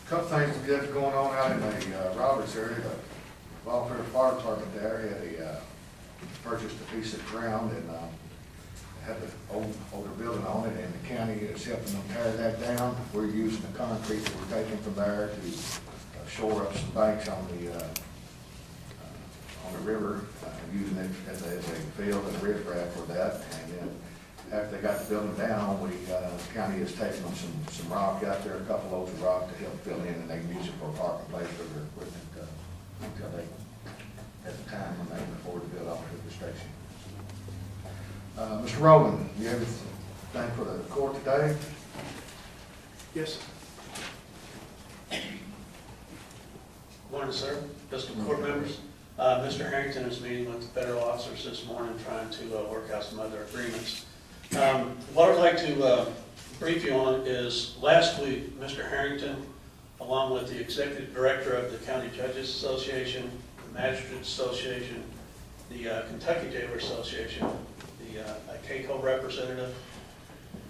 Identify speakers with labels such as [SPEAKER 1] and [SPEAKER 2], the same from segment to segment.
[SPEAKER 1] Couple things good going on out in the Roberts area. The volunteer fire department there had purchased a piece of ground and had the older building on it, and the county is helping them tear that down. We're using the concrete that we're taking from there to shore up some banks on the river, using it as a field and riprap for that. And then after they got the building down, the county has taken them some rock out there, a couple loads of rock to help fill in, and they can use it for a parking place for their equipment until they, at the time when they can afford to build off of the station. Mr. Rowland, you have anything for the court today?
[SPEAKER 2] Yes. Morning, sir. Fiscal court members. Mr. Harrington is meeting with the federal officers this morning, trying to work out some other agreements. What I'd like to brief you on is last week, Mr. Harrington, along with the executive director of the County Judges Association, the Magistrates Association, the Kentucky Jailer Association, the KCO representative,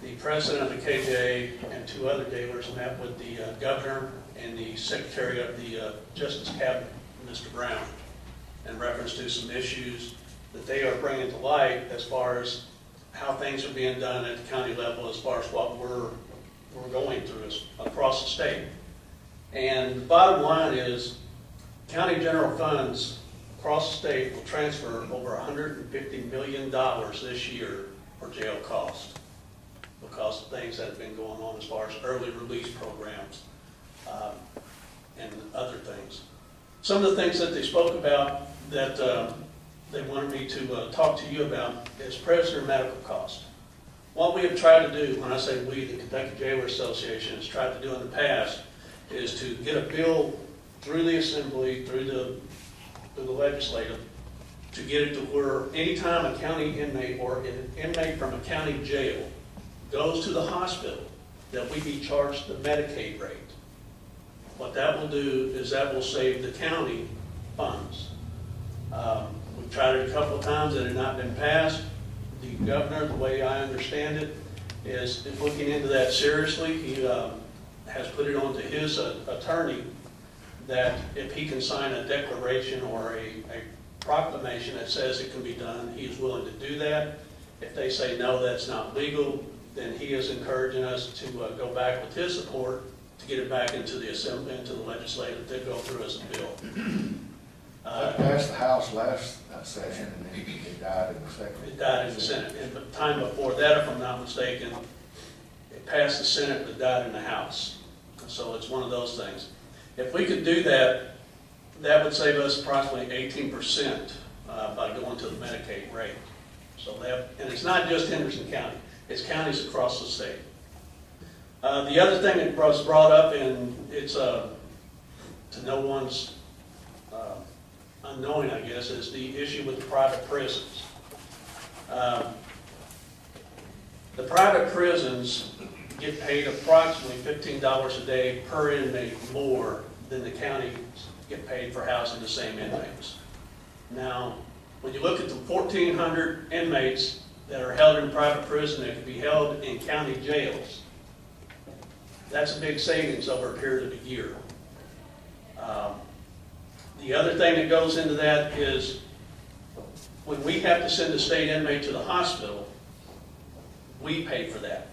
[SPEAKER 2] the president of the KJA, and two other jailers met with the governor and the secretary of the Justice Cabinet, Mr. Brown, in reference to some issues that they are bringing to light as far as how things are being done at the county level, as far as what we're going through across the state. And the bottom line is, county general funds across the state will transfer over $150 million this year for jail costs because of things that have been going on as far as early release programs and other things. Some of the things that they spoke about that they wanted me to talk to you about is prisoner medical costs. What we have tried to do, when I say we, the Kentucky Jailer Association has tried to do in the past, is to get a bill through the assembly, through the legislative, to get it to where anytime a county inmate or an inmate from a county jail goes to the hospital, that we be charged the Medicaid rate. What that will do is that will save the county funds. We've tried it a couple of times, it had not been passed. The governor, the way I understand it, is looking into that seriously. He has put it on to his attorney that if he can sign a declaration or a proclamation that says it can be done, he is willing to do that. If they say no, that's not legal, then he is encouraging us to go back with his support to get it back into the assembly, into the legislative, to go through as a bill.
[SPEAKER 1] That passed the House last session, and then it died in the second.
[SPEAKER 2] It died in the Senate. And the time before that, if I'm not mistaken, it passed the Senate but died in the House. So it's one of those things. If we could do that, that would save us approximately 18% by going to the Medicaid rate. So that, and it's not just Henderson County, it's counties across the state. The other thing that was brought up, and it's to no one's unknowing, I guess, is the issue with the private prisons. The private prisons get paid approximately $15 a day per inmate more than the counties get paid for housing the same inmates. Now, when you look at the 1,400 inmates that are held in private prison that can be held in county jails, that's a big savings over a period of a year. The other thing that goes into that is when we have to send a state inmate to the hospital, we pay for that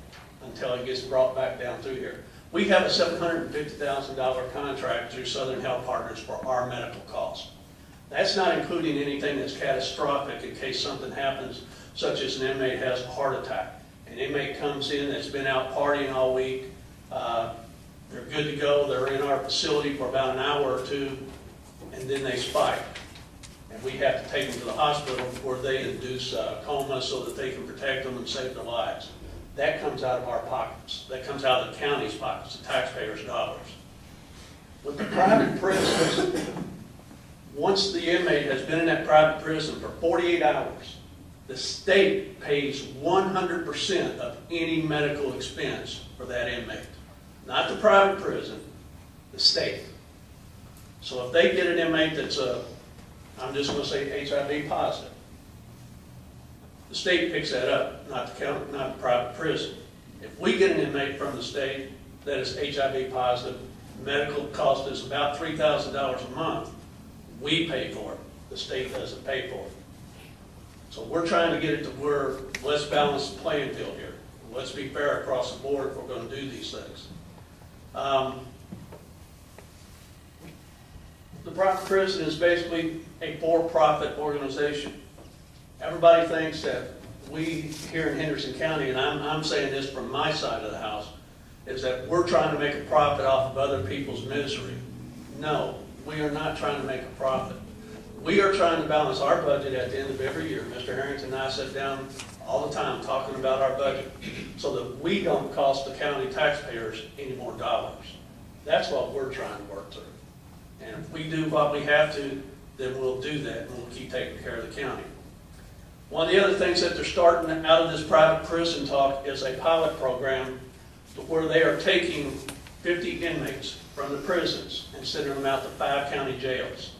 [SPEAKER 2] until it gets brought back down through here. We have a $750,000 contract through Southern Health Partners for our medical costs. That's not including anything that's catastrophic in case something happens, such as an inmate has a heart attack. An inmate comes in that's been out partying all week, they're good to go, they're in our facility for about an hour or two, and then they spike. And we have to take them to the hospital before they induce coma so that they can protect them and save their lives. That comes out of our pockets. That comes out of the county's pockets, the taxpayers' dollars. With the private prisons, once the inmate has been in that private prison for 48 hours, the state pays 100% of any medical expense for that inmate. Not the private prison, the state. So if they get an inmate that's I'm just going to say HIV positive, the state picks that up, not the private prison. If we get an inmate from the state that is HIV positive, medical cost is about $3,000 a month. We pay for it. The state doesn't pay for it. So we're trying to get it to where, let's balance the playing field here. Let's be fair across the board if we're going to do these things. The private prison is basically a for-profit organization. Everybody thinks that we here in Henderson County, and I'm saying this from my side of the house, is that we're trying to make a profit off of other people's misery. No, we are not trying to make a profit. We are trying to balance our budget at the end of every year. Mr. Harrington and I sit down all the time talking about our budget so that we don't cost the county taxpayers any more dollars. That's what we're trying to work through. And if we do what we have to, then we'll do that and we'll keep taking care of the county. One of the other things that they're starting out of this private prison talk is a pilot program to where they are taking 50 inmates from the prisons and sending them out to 5 county jails.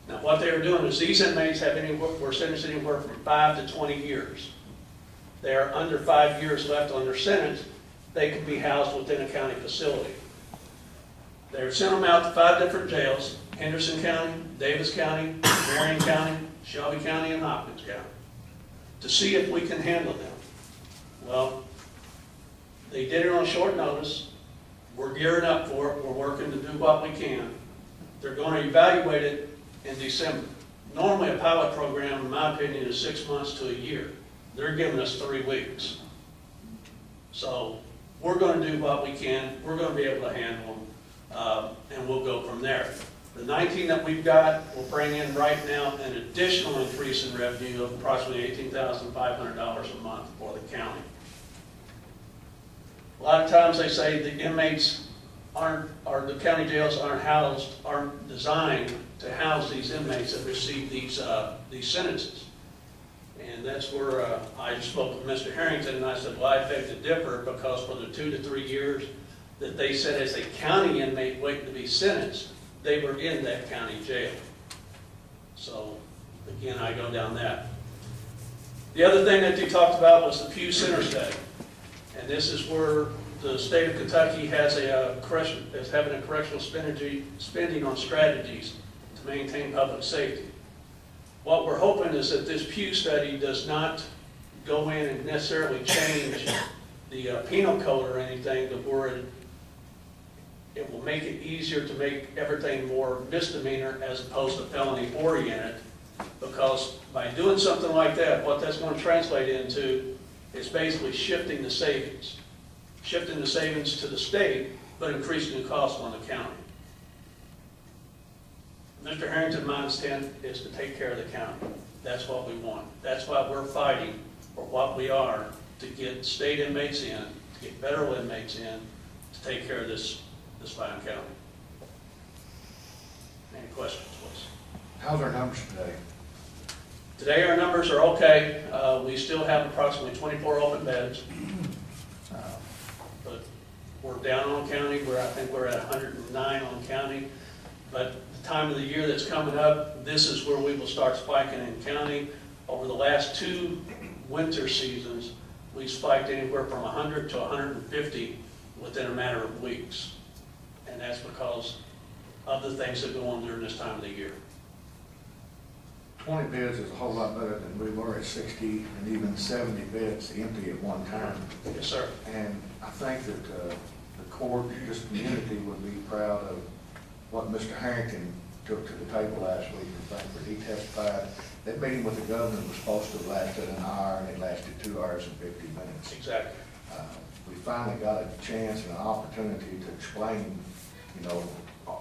[SPEAKER 2] Now, what they are doing is these inmates were sentenced anywhere from 5 to 20 years. They are under 5 years left on their sentence. They can be housed within a county facility. They're sent them out to 5 different jails: Henderson County, Davis County, Marion County, Shelby County, and Hopkins County, to see if we can handle them. Well, they did it on short notice. We're gearing up for it. We're working to do what we can. They're going to evaluate it in December. Normally a pilot program, in my opinion, is 6 months to a year. They're giving us 3 weeks. So we're going to do what we can. We're going to be able to handle them, and we'll go from there. The 19 that we've got will bring in right now an additional increase in revenue of approximately $18,500 a month for the county. A lot of times they say the inmates or the county jails aren't designed to house these inmates that receive these sentences. And that's where I spoke with Mr. Harrington, and I said, well, I beg to differ, because for the 2 to 3 years that they said as a county inmate waiting to be sentenced, they were in that county jail. So again, I go down that. The other thing that they talked about was the Pew Center study. And this is where the state of Kentucky has is having a correctional spending on strategies to maintain public safety. What we're hoping is that this Pew study does not go in and necessarily change the penal code or anything, to where it will make it easier to make everything more misdemeanor as opposed to felony oriented. Because by doing something like that, what that's going to translate into is basically shifting the savings. Shifting the savings to the state, but increasing the cost on the county. Mr. Harrington, my intent is to take care of the county. That's what we want. That's why we're fighting for what we are, to get state inmates in, to get federal inmates in, to take care of this fine county. Any questions, please?
[SPEAKER 1] How's our numbers today?
[SPEAKER 2] Today our numbers are okay. We still have approximately 24 open beds. But we're down on county. I think we're at 109 on county. But the time of the year that's coming up, this is where we will start spiking in county. Over the last 2 winter seasons, we spiked anywhere from 100 to 150 within a matter of weeks. And that's because of the things that go on during this time of the year.
[SPEAKER 1] 20 beds is a whole lot better than we were at 60 and even 70 beds empty at one time.
[SPEAKER 2] Yes, sir.
[SPEAKER 1] And I think that the court, this community, would be proud of what Mr. Harrington took to the table last week in Frankfurt. He testified. That meeting with the governor was supposed to have lasted an hour, and it lasted 2 hours and 50 minutes.
[SPEAKER 2] Exactly.
[SPEAKER 1] We finally got a chance and an opportunity to explain,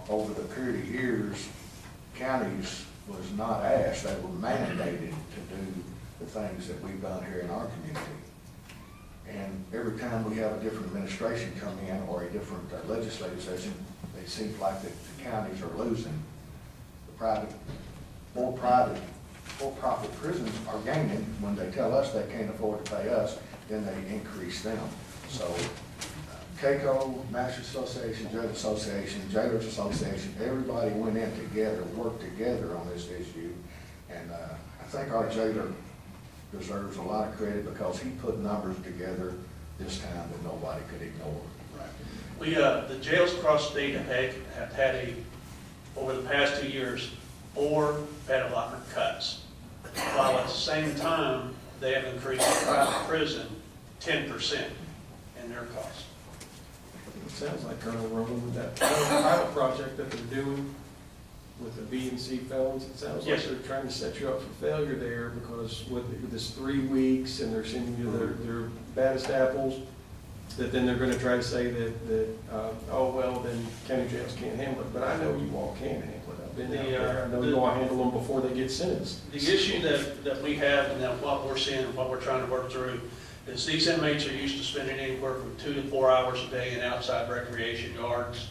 [SPEAKER 1] over the period of years, counties was not asked, they were mandated to do the things that we've done here in our community. And every time we have a different administration come in or a different legislative session, it seems like that the counties are losing. The for-profit prisons are gaining. When they tell us they can't afford to pay us, then they increase them. So CACO, Master Association, Judge Association, Jailers Association, everybody went in together, worked together on this issue. And I think our jailer deserves a lot of credit, because he put numbers together this time that nobody could ignore.
[SPEAKER 2] Right. The jails across the state have had over the past 2 years, 4 bed allotment cuts, while at the same time, they have increased the private prison 10% in their cost.
[SPEAKER 3] It sounds like Colonel Roland, that pilot project that they're doing with the B and C felons, it sounds like
[SPEAKER 2] Yes,
[SPEAKER 3] they're trying to set you up for failure there, because with this 3 weeks and they're sending you their baddest apples, that then they're gonna try to say that oh, well, then county jails can't handle it. But I know you all can handle it. I've been out there. I know you all handle them before they get sentenced.
[SPEAKER 2] The issue that we have, and that what we're seeing and what we're trying to work through, is these inmates are used to spending anywhere from 2 to 4 hours a day in outside recreation yards.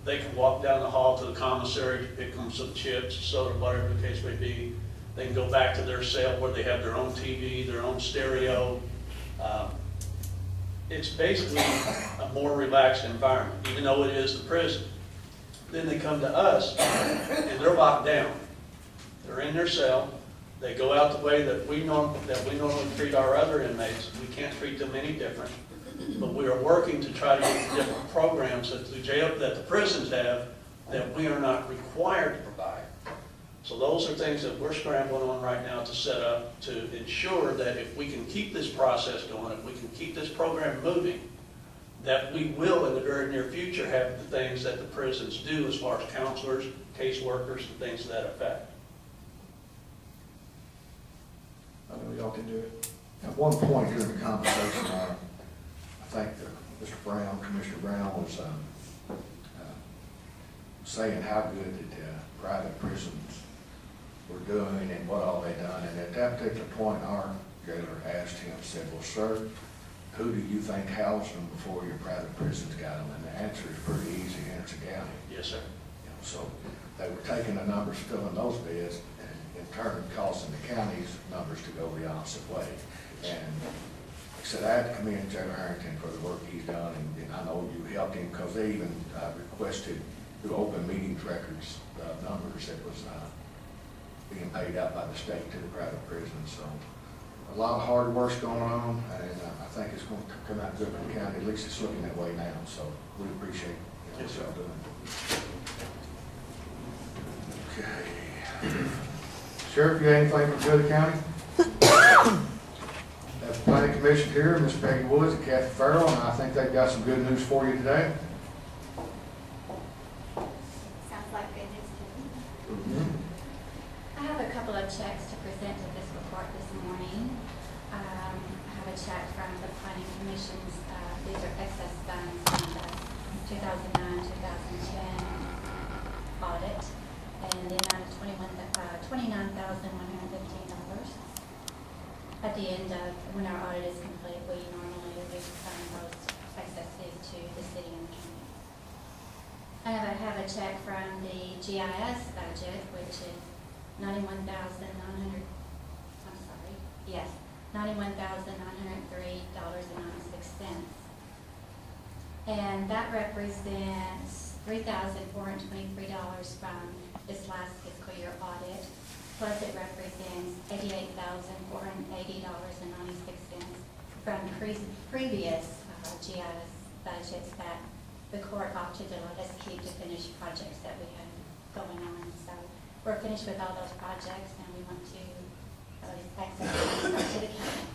[SPEAKER 2] They can walk down the hall to the commissary to pick them some chips, soda, whatever the case may be. They can go back to their cell where they have their own TV, their own stereo. It's basically a more relaxed environment, even though it is the prison. Then they come to us, and they're locked down. They're in their cell. They go out the way that we normally treat our other inmates. We can't treat them any different. But we are working to try to get the different programs that the prisons have that we are not required to provide. So those are things that we're scrambling on right now to set up to ensure that if we can keep this process going, if we can keep this program moving, that we will in the very near future have the things that the prisons do as far as counselors, caseworkers, and things to that effect.
[SPEAKER 3] I know y'all can do it.
[SPEAKER 1] At one point during the conversation, I think Mr. Brown, Commissioner Brown, was saying how good that private prisons were doing and what all they done. And at that particular point, our jailer asked him, said, well, sir, who do you think housed them before your private prisons got them? And the answer is pretty easy, and it's a county.
[SPEAKER 2] Yes, sir.
[SPEAKER 1] So they were taking the numbers, filling those beds, and in turn causing the county's numbers to go the opposite way. And like I said, I had to commend Jailer Harrington for the work he's done, and I know you helped him, because they even requested through open meetings records numbers that was being paid out by the state to the private prisons. So a lot of hard work's going on, and I think it's going to come out good for the county. At least it's looking that way now. So we appreciate what y'all doing. Okay. Sheriff, you got anything from Good County? Have the planning commission here, Miss Peggy Woods and Kathy Farrell, and I think they've got some good news for you today.
[SPEAKER 4] Sounds like good news to me. I have a couple of checks to present to this report this morning. I have a check from the planning commission's, these are excess funds from the 2009-2010 audit, and the amount of $29,115. At the end of, when our audit is complete, we normally refund those excesses to the city and the county. I have a check from the GIS budget, which is $91,903. And that represents $3,423 from this last fiscal year audit, plus it represents $88,480.96 from previous GIS budgets that the court opted to let us keep to finish projects that we had going on. So we're finished with all those projects, and we want to access to the county.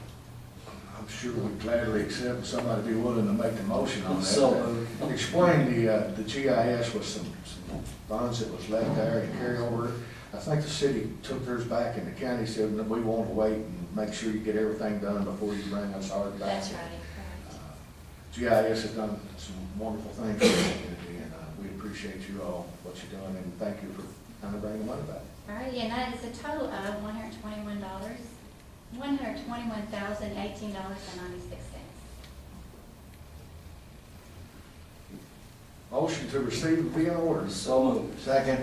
[SPEAKER 1] I'm sure we'd gladly accept somebody be willing to make the motion on that.
[SPEAKER 3] So
[SPEAKER 1] Explain the GIS was some funds that was left there and carry over. I think the city took theirs back, and the county said that we want to wait and make sure you get everything done before you bring us ours back.
[SPEAKER 4] That's right.
[SPEAKER 1] GIS has done some wonderful things for the community, and we appreciate you all, what you're doing, and thank you for kind of bringing the money back.
[SPEAKER 4] All right, and that is a total of $121,018.96.
[SPEAKER 1] Motion to receive and be in order.
[SPEAKER 3] So moved.
[SPEAKER 1] Second.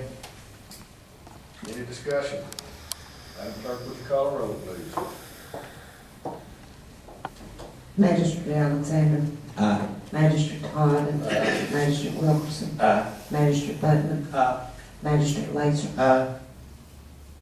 [SPEAKER 1] Any discussion? Madam Clerk, would you call the roll, please?
[SPEAKER 5] Magistrate Alexander.
[SPEAKER 3] Aye.
[SPEAKER 5] Magistrate Todd.
[SPEAKER 1] Aye.
[SPEAKER 5] Magistrate Wilkerson.
[SPEAKER 3] Aye.
[SPEAKER 5] Magistrate Butler.
[SPEAKER 3] Aye.
[SPEAKER 5] Magistrate Laser.
[SPEAKER 3] Aye.